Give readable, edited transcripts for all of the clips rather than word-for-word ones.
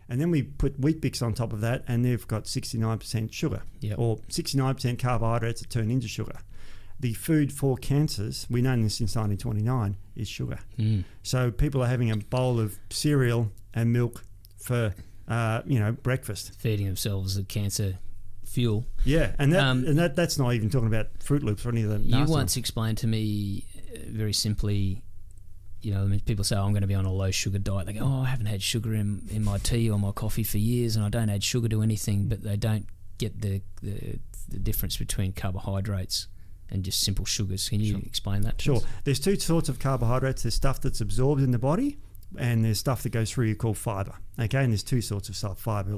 And then we put Wheat Bix on top of that, and they've got 69% sugar, or 69% carbohydrates that turn into sugar. The food for cancers, we know this since 1929, is sugar. So people are having a bowl of cereal and milk for breakfast, feeding themselves the cancer fuel. Yeah, and that's not even talking about Fruit Loops or any of the. You once explained to me very simply. People say, I'm going to be on a low sugar diet. They go, I haven't had sugar in my tea or my coffee for years, and I don't add sugar to anything, but they don't get the difference between carbohydrates and just simple sugars. Can you explain that to us? Sure. There's two sorts of carbohydrates. There's stuff that's absorbed in the body, and there's stuff that goes through you called fibre. Okay, and there's two sorts of fibre.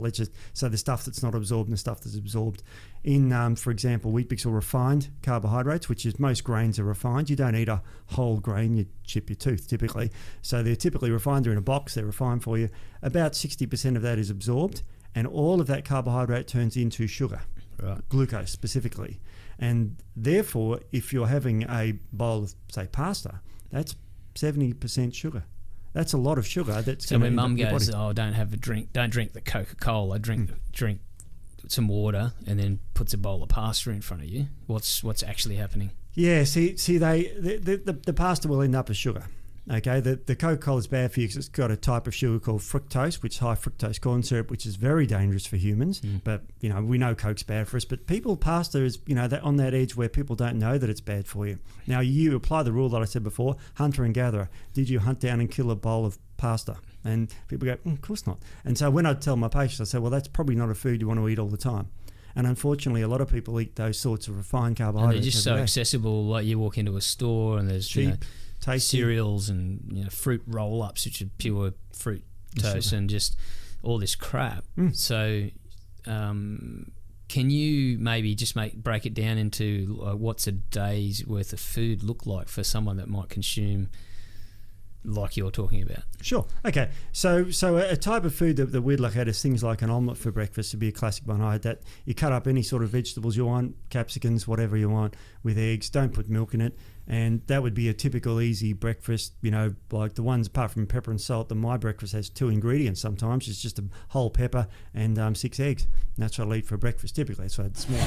So the stuff that's not absorbed and the stuff that's absorbed. In, for example, Wheat Bix or refined carbohydrates, which is most grains are refined. You don't eat a whole grain, you chip your tooth typically. So they're typically refined. They're in a box, they're refined for you. About 60% of that is absorbed, and all of that carbohydrate turns into sugar, glucose specifically. And therefore, if you're having a bowl of, say, pasta, that's 70% sugar. That's a lot of sugar. So when Mum goes, don't drink the Coca-Cola, drink some water, and then puts a bowl of pasta in front of you, what's actually happening? Yeah, the pasta will end up as sugar. Okay, the Coca-Cola is bad for you because it's got a type of sugar called fructose, which is high fructose corn syrup, which is very dangerous for humans. But we know Coke's bad for us. But pasta is that on that edge where people don't know that it's bad for you. Now you apply the rule that I said before: hunter and gatherer. Did you hunt down and kill a bowl of pasta? And people go, of course not. And so when I tell my patients, I say, well, that's probably not a food you want to eat all the time. And unfortunately, a lot of people eat those sorts of refined carbohydrates. And they're just so accessible. Like you walk into a store and there's cheap. Tasty. Cereals and fruit roll-ups, which are pure fruit toast, and just all this crap. So can you maybe just break it down into what's a day's worth of food look like for someone that might consume like you're talking about? Sure. Okay. So a type of food that we'd look at is things like an omelette for breakfast would be a classic one. That you cut up any sort of vegetables you want, capsicums, whatever you want, with eggs. Don't put milk in it. And that would be a typical easy breakfast, like the ones apart from pepper and salt, that my breakfast has 2 ingredients sometimes. It's just a whole pepper and 6 eggs. And that's what I'll eat for breakfast typically. So it's more.